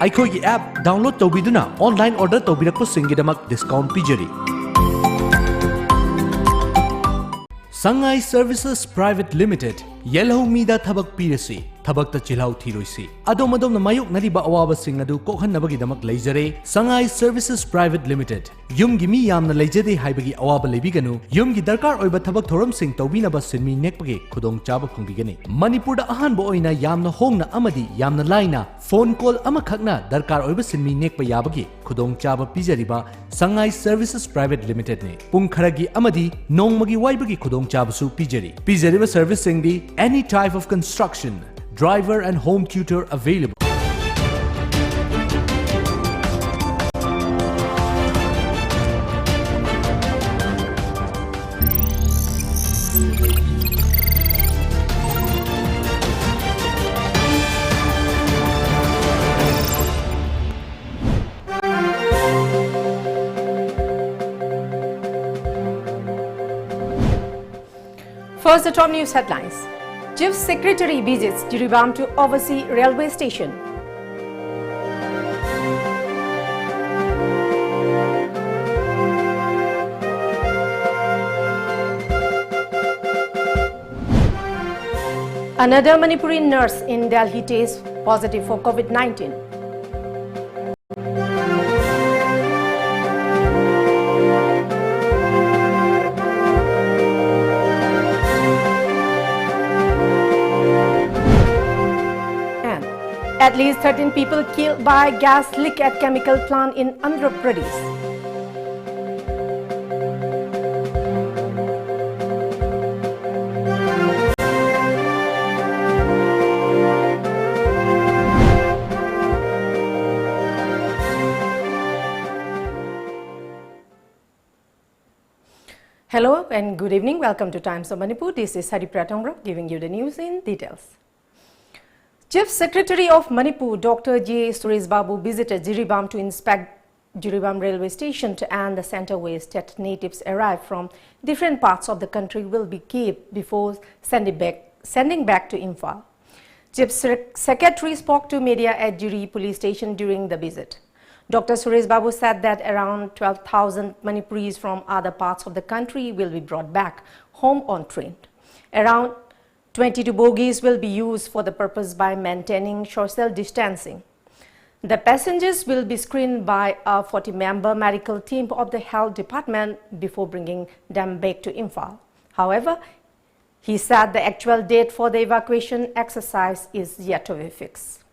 ꯑꯩꯈꯣꯏꯒꯤ app download ꯇꯧꯕꯤꯗꯨꯅ online order ꯇꯧꯕꯤꯔꯛꯄꯁꯤꯡꯒꯤꯗꯃꯛ ꯗꯤꯁꯀꯥꯎꯟꯠ ꯄꯤꯖꯔꯤ꯫ Sangai Services Private Limited Yellow Mida Thabak Pirasi Thabakta Chilhau Thiroisi Adom Adom Mayuk Nariba Awaba Sing Adu Kokhanabagi Damak Lejare Sangai Services Private Limited Yum Gimi Yamna Lejade Haibagi Awaba Lebiganu Yum Gi Darkar Oiba Thabak Thoram Sing Tawbinaba Sinmi Nekpage Khudong Chaba Phungbigani Manipurda Ahanba Oina Yamna Hongna Amadi Yamna Laina Phone call Amakhakna Darkar Oiba Sinmi Nekpa Yabagi Khudong Chaba Pijariba Sangai Services Private Limited ne Pung Kharagi Amadi Nongmagi Waibagi Khudong Chabasu Pijari Pijariba Service Singdi any type of construction driver and home tutor available. First, the top news headlines. Chief Secretary visits Jiribam to oversee railway station. Another Manipuri nurse in Delhi tests positive for COVID-19. At least 13 people killed by gas leak at chemical plant in Andhra Pradesh. Hello and good evening. Welcome to Times of Manipur. This is Haripriya Tongro giving you the news in details. Chief Secretary of Manipur, Dr. J. Suresh Babu visited Jiribam to inspect Jiribam railway station and the center where state natives arrive from different parts of the country will be kept before sending back to Imphal. Chief Secretary spoke to media at Jiri police station during the visit. Dr. Suresh Babu said that around 12,000 Manipuris from other parts of the country will be brought back home on train. Around 22 bogies will be used for the purpose by maintaining social distancing. The passengers will be screened by a 40-member medical team of the health department before bringing them back to Imphal. However, he said the actual date for the evacuation exercise is yet to be fixed.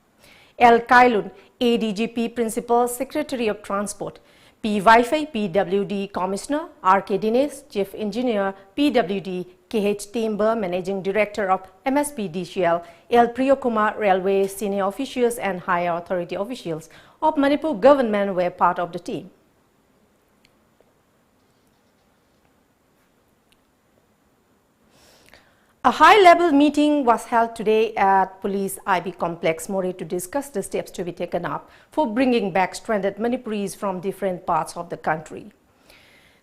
L. Kailun, ADGP Principal Secretary of Transport, P. Wi-Fi PWD Commissioner, R.K. Dinesh, Chief Engineer, PWD, K.H. Timber, Managing Director of MSPDCL, L. Priyokumar, Railway Senior Officials and Higher Authority Officials of Manipur Government were part of the team. A high-level meeting was held today at Police IB Complex, More, to discuss the steps to be taken up for bringing back stranded Manipuris from different parts of the country.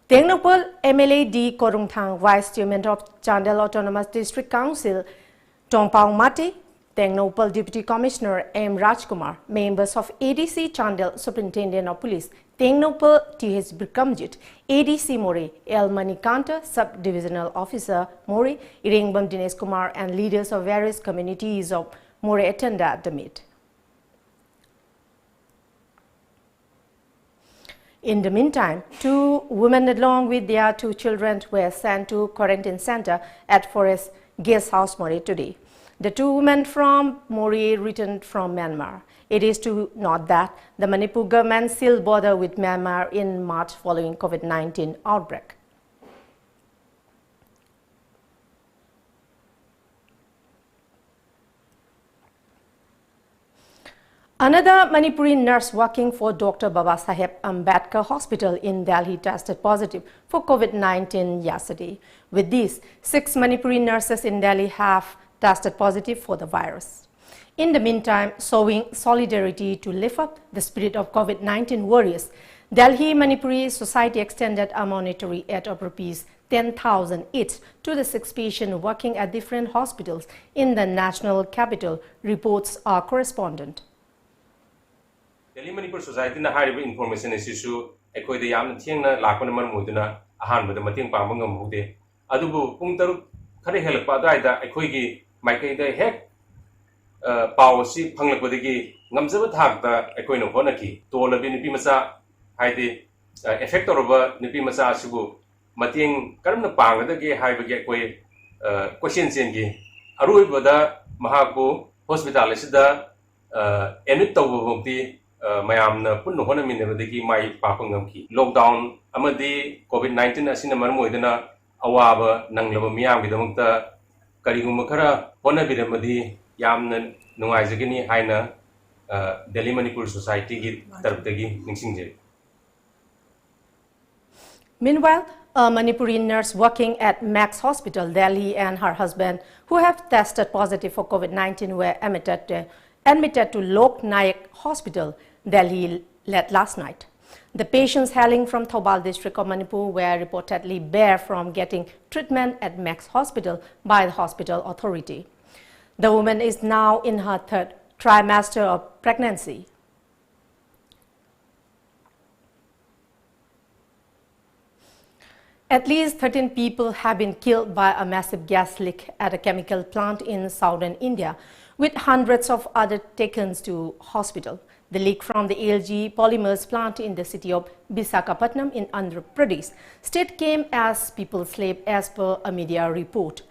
Tengnopal MLA D. Korungthang, Vice Chairman of Chandel Autonomous District Council, Tongpao Mate, Tengnopal Deputy Commissioner M. Rajkumar, members of ADC Chandel, Superintendent of Police, Tengnopal T.H. Brikamjit, ADC More, L. Manikanta, Sub-Divisional Officer More, Irengbam Dinesh Kumar and leaders of various communities of More attended the meet. In the meantime, 2 women along with their 2 children were sent to quarantine center at Forest Guest House More today. The 2 women from More returned from Myanmar. It is to note that the Manipur government sealed border with Myanmar in March following COVID-19 outbreak. Another Manipuri nurse working for Dr. Babasaheb Ambedkar Hospital in Delhi tested positive for COVID-19 yesterday. With this, 6 Manipuri nurses in Delhi have tested positive for the virus. In the meantime, showing solidarity to lift up the spirit of COVID-19 warriors, Delhi Manipuri Society extended a monetary aid of Rs 10,000 each to the 6 patients working at different hospitals in the national capital, reports our correspondent. Delhi Manipur Society na high information issue ekoi de yam thieng na lakon man muduna ahan bada mating pa mangam hude adubu pung taru khare help pa dai da ekoi gi maikai da hek policy phanglak badagi ngamjaba thak da ekoi no hona ki to labi nipi macha haide effect or nipi macha sibu mating karam na pang da ge hai bagi ekoi question chen gi arui bada mahaku hospital sida admit tawba bokti mayam na pun no hona min badagi mai pa pangam ki lockdown amadi covid-19 asina maram oidana awaba nanglaba miyam gi damukta karigum khara hona biramadi yamna nungai jagini haina Delhi Manipur Society gi tarptagi ningsingje. Meanwhile, a Manipuri nurse working at Max Hospital, Delhi, and her husband, who have tested positive for COVID-19, were admitted to Lok Nayak Hospital, Delhi, last night. The patients hailing from Thoubal district of Manipur were reportedly barred from getting treatment at Max Hospital by the hospital authority. The woman is now in her third trimester of pregnancy. At least 13 people have been killed by a massive gas leak at a chemical plant in southern India, with hundreds of others taken to hospital. The leak from the ALG polymers plant in the city of Visakhapatnam in Andhra Pradesh state came as people slept, as per a media report.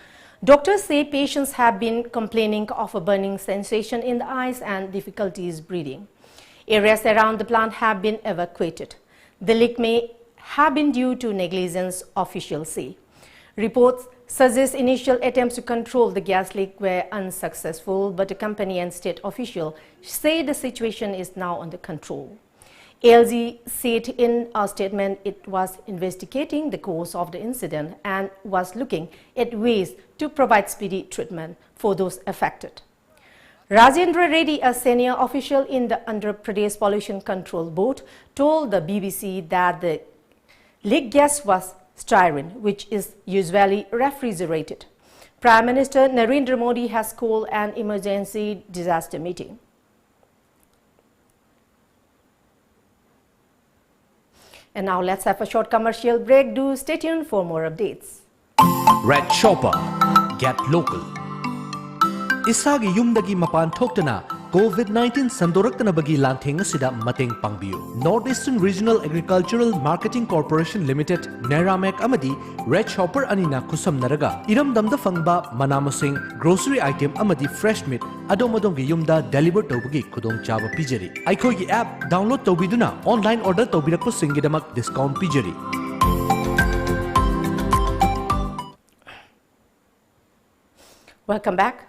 Doctors say patients have been complaining of a burning sensation in the eyes and difficulties breathing. Areas around the plant have been evacuated. The leak may have been due to negligence, officials say. Reports suggest initial attempts to control the gas leak were unsuccessful, but the company and state officials say the situation is now under control. ALG said in a statement it was investigating the cause of the incident and was looking at ways to provide speedy treatment for those affected. Rajendra Reddy, a senior official in the Andhra Pradesh Pollution Control Board, told the BBC that the leak gas was styrene, which is usually refrigerated. Prime Minister Narendra Modi has called an emergency disaster meeting. And now let's have a short commercial break. Do stay tuned for more updates. Red Shopper, get local. Isagi yumdagi mapan thoktana COVID-19 sandoraktanabagi lantheng asida mateng pangbiu. Northeastern Regional Agricultural Marketing Corporation Limited Neramek amadi Red Shopper anina kusam naraga iramdamda fangba manamasing grocery item amadi fresh meat adomadongi yumda deliver tawbagi khudong chaba pijari. Aikhogi app download tawbiduna online order tawbirakpo singidamak discount pijari. Welcome back.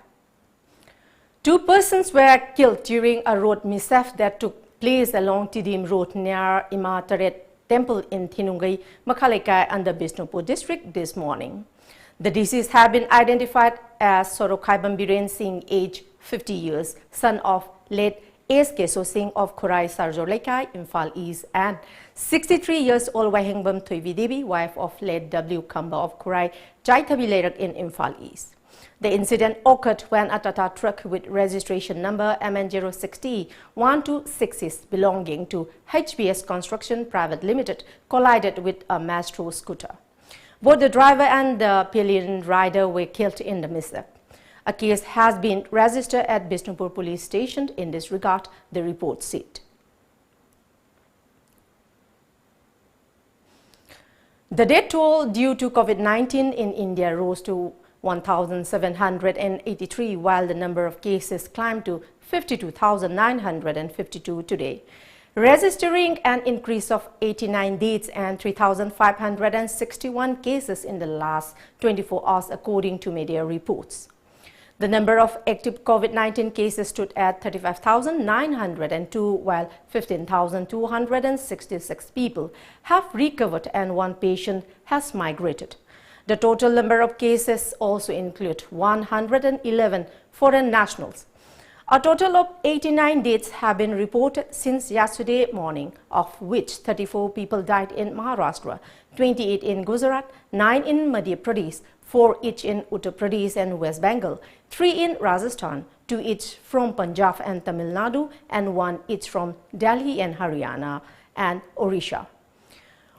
2 persons were killed during a road mishap that took place along Tidim Road near Ima Taret Temple in Thinungai, Makhalaikai under Bishnupur district this morning. The deceased have been identified as Sorokai Bambiren Singh, age 50 years, son of late S. Keso Singh of Khurai Sarjolaikai, Imphal East, and 63 years old Wahingbam Thoivi Devi, wife of late W. Kamba of Khurai Chaithabilerak in Imphal East. The incident occurred when a Tata truck with registration number MN060-1266 belonging to HBS Construction Private Limited collided with a Maestro scooter. Both the driver and the pillion rider were killed in the mishap. A case has been registered at Bishnupur Police Station in this regard, the report said. The death toll due to COVID-19 in India rose to 1,783, while the number of cases climbed to 52,952 today, registering an increase of 89 deaths and 3,561 cases in the last 24 hours, according to media reports. The number of active COVID-19 cases stood at 35,902, while 15,266 people have recovered and 1 patient has migrated. The total number of cases also include 111 foreign nationals. A total of 89 deaths have been reported since yesterday morning, of which 34 people died in Maharashtra, 28 in Gujarat, 9 in Madhya Pradesh, 4 each in Uttar Pradesh and West Bengal, 3 in Rajasthan, 2 each from Punjab and Tamil Nadu, and 1 each from Delhi and Haryana and Orissa.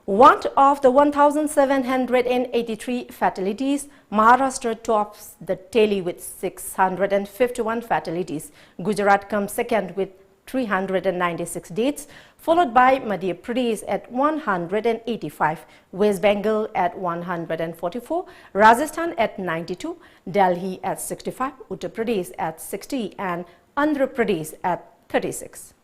One of the 1,783 fatalities, Maharashtra tops the tally with 651 fatalities. Gujarat comes second with 396 deaths, followed by Madhya Pradesh at 185, West Bengal at 144, Rajasthan at 92, Delhi at 65, Uttar Pradesh at 60 and Andhra Pradesh at 36.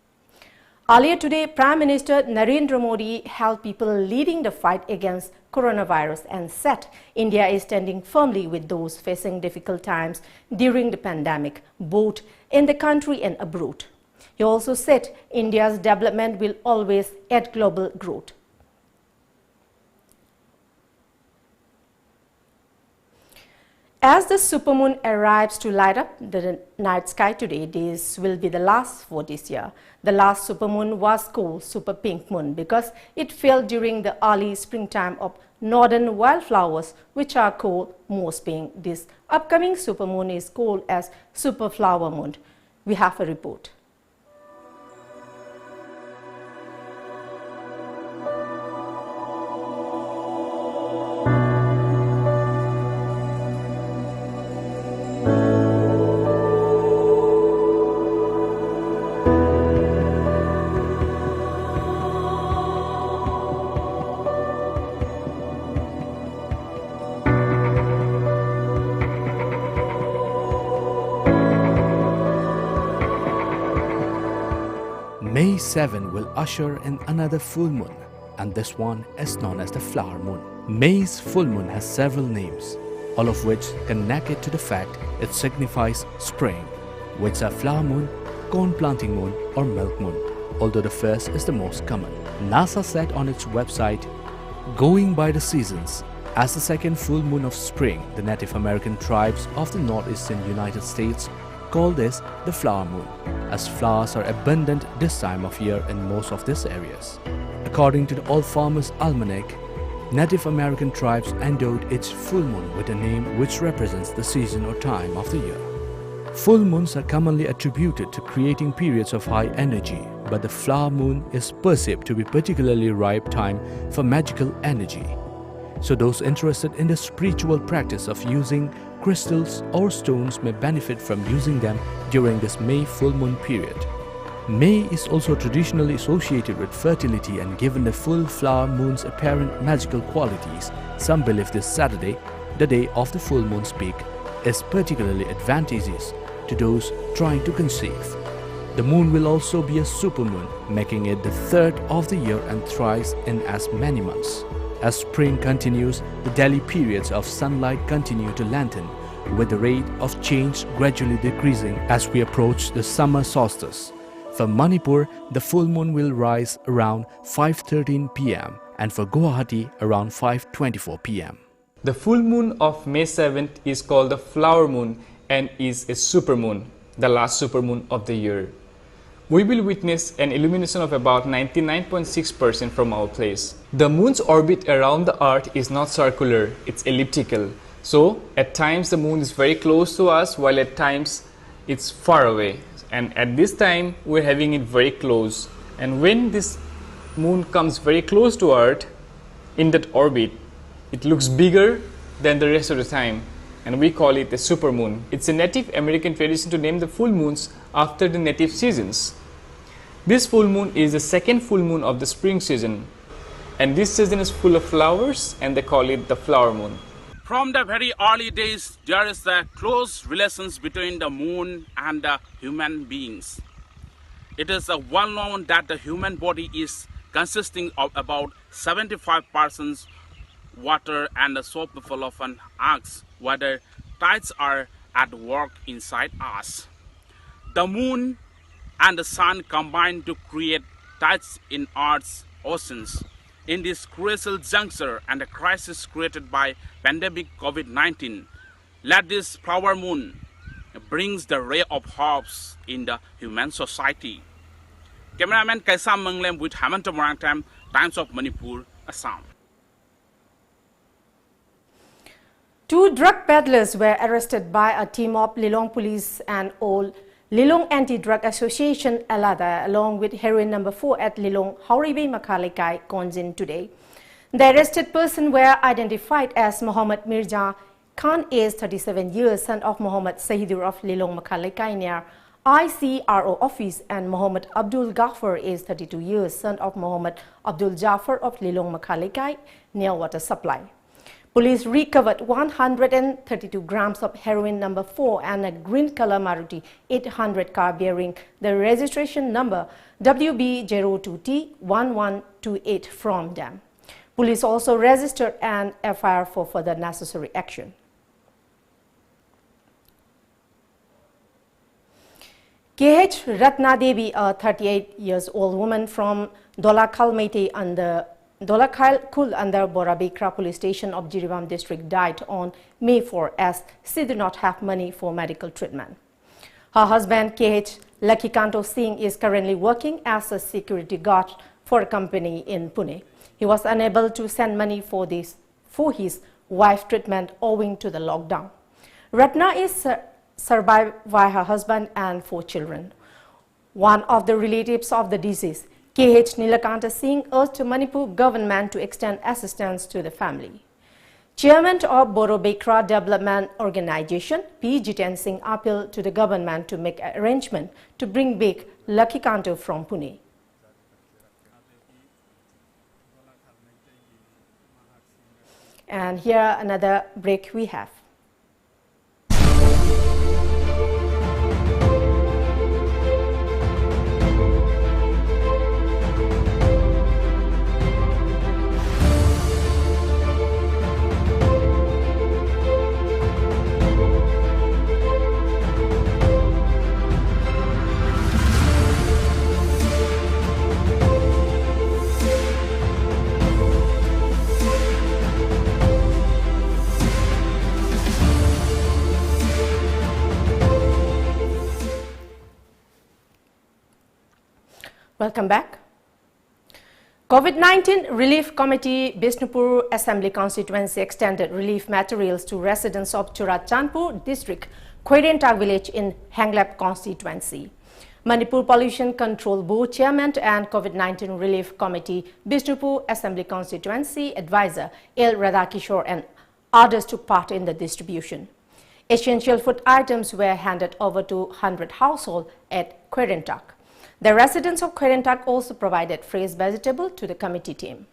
Earlier today, Prime Minister Narendra Modi hailed people leading the fight against coronavirus and said India is standing firmly with those facing difficult times during the pandemic, both in the country and abroad. He also said India's development will always aid global growth. As the supermoon arrives to light up the night sky today, this will be the last for this year. The last supermoon was called Super Pink Moon because it fell during the early springtime of northern wildflowers, which are called moss pink. This upcoming supermoon is called as Super Flower Moon. We have a report. May 7 will usher in another full moon, and this one is known as the flower moon. May's full moon has several names, all of which connect it to the fact it signifies spring, which are flower moon, corn planting moon or milk moon, although the first is the most common. NASA said on its website, going by the seasons, as the second full moon of spring, the Native American tribes of the northeastern United States call this the flower moon, as flowers are abundant this time of year in most of these areas. According to the Old Farmer's Almanac, Native American tribes endowed each full moon with a name which represents the season or time of the year. Full moons are commonly attributed to creating periods of high energy, but the flower moon is perceived to be particularly ripe time for magical energy. So those interested in the spiritual practice of using crystals or stones may benefit from using them during this May full moon period. May is also traditionally associated with fertility, and given the full flower moon's apparent magical qualities, some believe this Saturday, the day of the full moon's peak, is particularly advantageous to those trying to conceive. The moon will also be a supermoon, making it the third of the year and thrice in as many months. As spring continues, the daily periods of sunlight continue to lengthen, with the rate of change gradually decreasing as we approach the summer solstice. For Manipur, the full moon will rise around 5:13 p.m. and for Guwahati around 5:24 p.m. The full moon of May 7th is called the flower moon and is a supermoon, the last supermoon of the year. We will witness an illumination of about 99.6% from our place. The moon's orbit around the earth is not circular, it's elliptical. So at times the moon is very close to us, while at times it's far away. And at this time we're having it very close. And when this moon comes very close to earth in that orbit, it looks bigger than the rest of the time, and we call it a supermoon. It's a Native American tradition to name the full moons after the native seasons. This full moon is the second full moon of the spring season, and this season is full of flowers, and they call it the flower moon. From the very early days, there is a close relations between the moon and the human beings. It is well known that the human body is consisting of about 75% water, and so people often ask whether tides are at work inside us. The moon and the sun combine to create tides in Earth's oceans. In this crucial juncture and the crisis created by pandemic COVID-19, let this flower moon brings the ray of hopes in the human society. Cameraman Kaisam Manglem with Hamanta Morangtam, Times of Manipur, Assam. Two drug peddlers were arrested by a team of Lilong Police and all Lilong Anti-Drug Association Alada along with heroin number 4 at Lilong Hauribe Makhalekai Konzin today. The arrested person were identified as Muhammad Mirza Khan, aged 37 years, son of Muhammad Sahidur of Lilong Makhalekai near ICRO office, and Muhammad Abdul Ghaffar, aged 32 years, son of Muhammad Abdul Jafar of Lilong Makhalekai near water supply. Police recovered 132 grams of heroin number 4 and a green color Maruti 800 car bearing the registration number WB02T1128 from them. Police also registered an FIR for further necessary action. KH Ratna Devi, a 38-years-old woman from Dolakal Meitei under Dolakal under Borabekra police station of Jiribam district, died on May 4 as she did not have money for medical treatment. Her husband KH Lakikanto Singh is currently working as a security guard for a company in Pune. He was unable to send money for his wife's treatment owing to the lockdown. Ratna is survived by her husband and 4 children. One of the relatives of the deceased, KH Nilakanta Singh, urged the Manipur government to extend assistance to the family. Chairman of Borobekra Development Organization, P. Jiten Singh, appealed to the government to make arrangement to bring back Lakikanto from Pune. And here another break we have. Welcome back. COVID-19 Relief Committee, Bishnupur Assembly Constituency extended relief materials to residents of Churachandpur District, Khwairentag village in Hanglap constituency. Manipur Pollution Control Board Chairman and COVID-19 Relief Committee, Bishnupur Assembly Constituency Advisor L. Radhakishore and others took part in the distribution. Essential food items were handed over to 100 households at Khwairentag. The residents of Khwairentag also provided fresh vegetable to the committee team.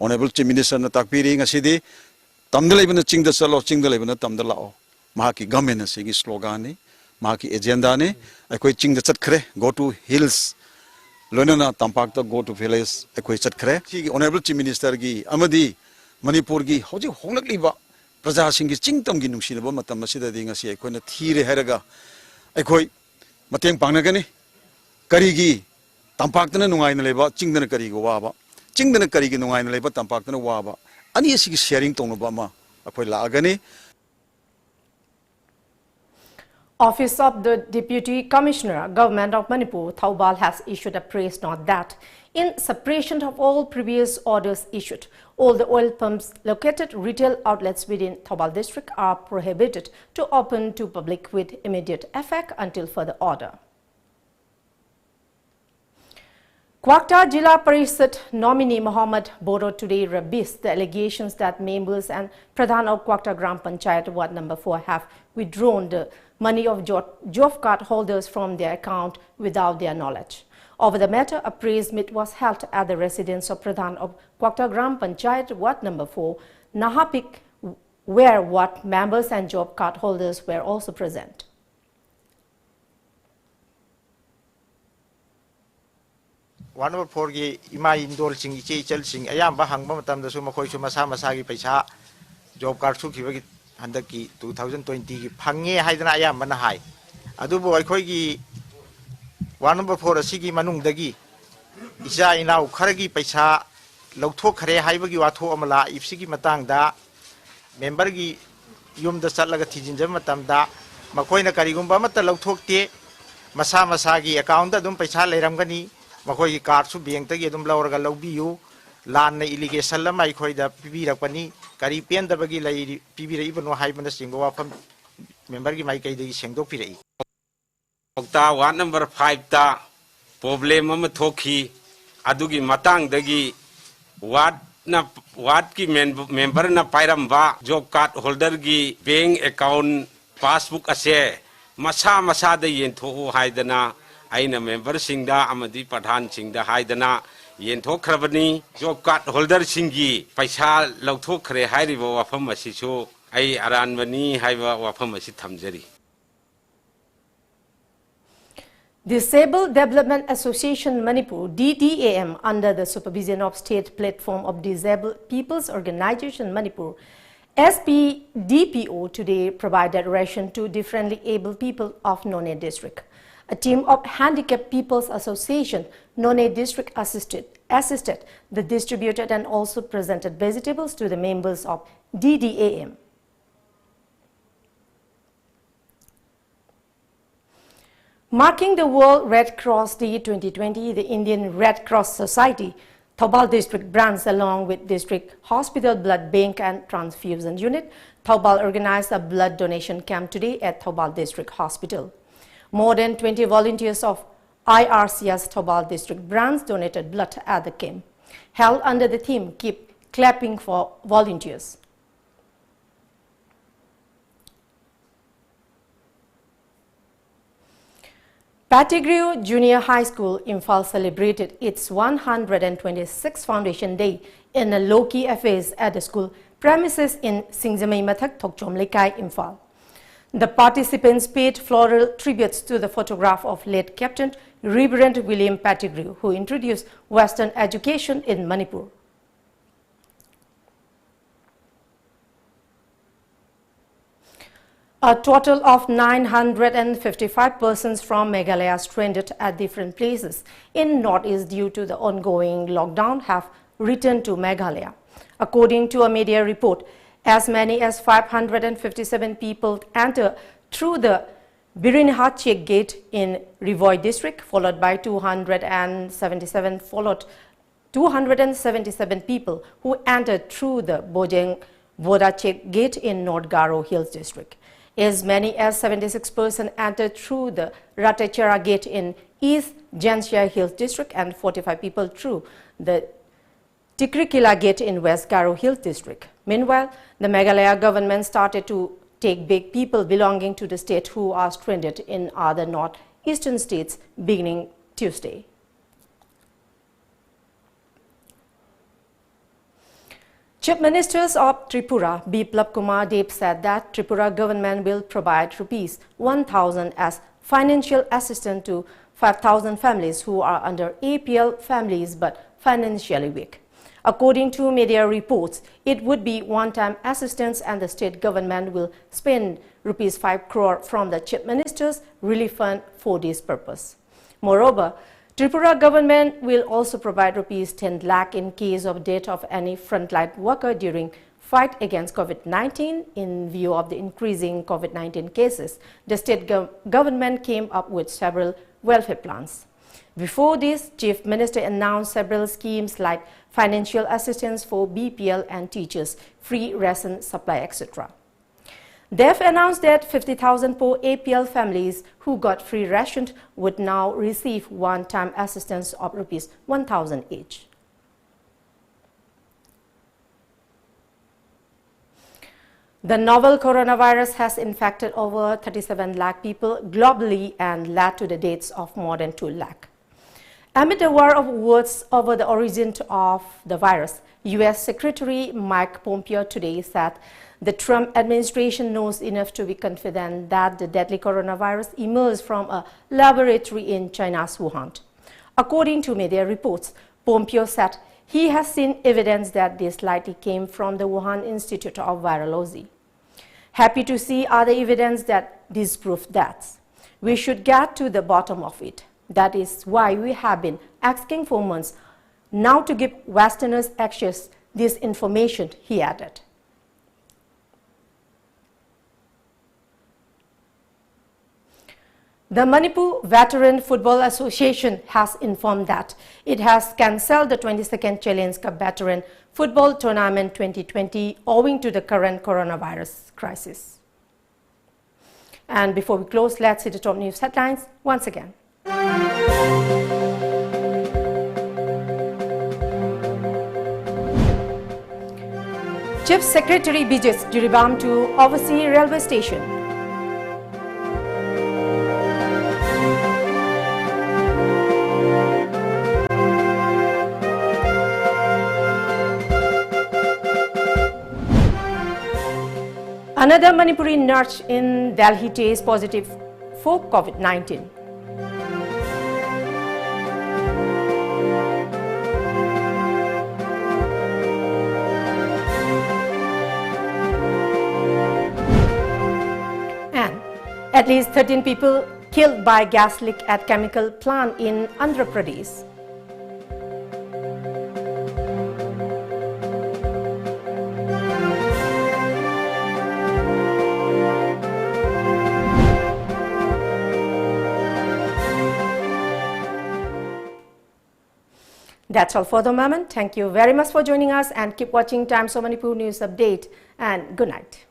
Honorable Chief Minister na takpiri ngasidi tamdalay na chingda salo chingdalay na tamdalao. Mahaki government na sige slogan ni, mahaki agenda ni. Ako'y chingda chatkre go to hills. Lona na tampakta go to villages ako'y chatkre. Sige Honorable Chief Minister gi amadi Manipur gi hoji hongnakliba praja singi chingtam gi nungsinaba matam masida di ngasi ako'y na thire heraga ako'y Mateng pangnagani karigi tampakna nungai na leba chingdana karigi waba chingdana karigi nungai na leba tampakna waba ani asigi sharing tongnoba ma akhoi laagani. Office of the Deputy Commissioner, Government of Manipur, Thaubal, has issued a press note that in separation of all previous orders issued, all the oil pumps located retail outlets within Thaubal district are prohibited to open to public with immediate effect until further order. Quetta Jila Parishad nominee Muhammad Boro today rebuked the allegations that members and Pradhan of Quetta Gram Panchayat Ward number 4 have withdrawn the money of job card holders from their account without their knowledge. Over the matter, a praise meet was held at the residence of Pradhan of Quetta Gram Panchayat Ward number 4, Nahapik, where ward members and job card holders were also present. One of 4 Ima Indol Sing Ichel Sing, Ayam Bahang Matam, the Sumakoy Masama Sagi Paisa, job card Suki Handaki 2020, Pange Haidanayam Manahai. Adubo Akoigi 1 number 4 Sigi Manung Dagi. Isa inau Karagi Paisa, Lokto Kare Haibagi Wato Amala, if Sigi Matang da, Membergi Yum the Salaga Tijin Matam da, Makoina Karigumba Mata Lokte, Masama Sagi, account Dum Paisa Ramgani. Makoy card su being tagi dum lauraga lawbiu lan na ilige salama ikoy da pibira pani ꯀꯔꯤ ꯄꯦꯟꯗꯕꯒꯤ ꯄꯤꯕꯤꯔꯛꯏꯕꯅꯣ ꯍꯥꯏꯕꯅꯆꯤꯡꯕ ꯋꯥꯐꯝ ꯃꯦꯝꯕꯔꯒꯤ ꯃꯥꯏꯀꯩꯗꯒꯤ ꯁꯦꯡꯗꯣꯛꯄꯤꯔꯛꯏ꯫ ꯀꯧꯇꯥ ward number 5ꯇ problem ꯑꯃ ꯊꯣꯛꯈꯤ ꯑꯗꯨꯒꯤ ꯃꯇꯥꯡꯗꯒꯤ ward की member न पाइरंबा जॉब कार्ड होल्डर की बैंक अकाउंट पासबुक असे मसा मसा द येंथो हाइदना आइना मेंबर सिंगदा अमदी प्रधान सिंगदा हाइदना येंथोख्रबनी जॉब कार्ड होल्डर सिंगी पैसा लौथोख्रे हाइरिबो वाफम असिसु आई अरानबनी हाइबा वाफम असि थमजरी। Disabled Development Association Manipur (DDAM) under the supervision of State Platform of Disabled People's Organization Manipur SPDPO today provided ration to differently abled people of Nonne district. A team of Handicapped People's Association Nonne district assisted the distributed and also presented vegetables to the members of DDAM. Marking the World Red Cross Day 2020, the Indian Red Cross Society, Thoubal District branch along with District Hospital Blood Bank and Transfusion Unit, Thoubal organized a blood donation camp today at Thoubal District Hospital. More than 20 volunteers of IRCS Thoubal District branch donated blood at the camp, held under the theme Keep Clapping for Volunteers. Pattigrew Junior High School, Imphal celebrated its 126th Foundation Day in a low-key affairs at the school premises in Singzamei Mathak, Thokchom Lekai, Imphal. The participants paid floral tributes to the photograph of late Captain Reverend William Pattigrew, who introduced Western education in Manipur. A total of 955 persons from Meghalaya stranded at different places in Northeast due to the ongoing lockdown have returned to Meghalaya. According to a media report, as many as 557 people enter through the Birinha Check Gate in Rivoi district, followed by 277 people who entered through the Bojeng Voda Check Gate in North Garo Hills district. As many as 76 persons entered through the Ratachara Gate in East Janshia Hills district and 45 people through the Tikrikila Gate in West Garo Hills district. Meanwhile, the Meghalaya government started to take back people belonging to the state who are stranded in other northeastern states beginning Tuesday. Chief Ministers of Tripura, Biplab Kumar Deb, said that Tripura government will provide rupees 1,000 as financial assistance to 5,000 families who are under APL families but financially weak. According to media reports, it would be one-time assistance and the state government will spend rupees 5 crore from the Chief Minister's Relief Fund for this purpose. Moreover, Tripura government will also provide rupees 10 lakh in case of death of any frontline worker during fight against COVID-19. In view of the increasing COVID-19 cases, the state government came up with several welfare plans. Before this, Chief Minister announced several schemes like financial assistance for BPL and teachers, free ration supply, etc. They have announced that 50,000 poor APL families who got free ration would now receive one-time assistance of rupees 1,000 each. The novel coronavirus has infected over 37 lakh people globally and led to the deaths of more than 2 lakh. Amid the war of words over the origin of the virus, U.S. Secretary Mike Pompeo today said the Trump administration knows enough to be confident that the deadly coronavirus emerged from a laboratory in China's Wuhan. According to media reports, Pompeo said he has seen evidence that this likely came from the Wuhan Institute of Virology. Happy to see other evidence that disprove that. We should get to the bottom of it. That is why we have been asking for months now to give Westerners access this information, he added. The Manipur Veteran Football Association has informed that it has cancelled the 22nd Challenge Cup Veteran Football Tournament 2020 owing to the current coronavirus crisis. And before we close, let's see the top news headlines once again. Chief Secretary visits Jiribam to oversee railway station. Another Manipuri nurse in Delhi tests positive for COVID-19. And at least 13 people killed by gas leak at chemical plant in Andhra Pradesh. That's all for the moment. Thank you very much for joining us and keep watching Times of Manipur News Update and good night.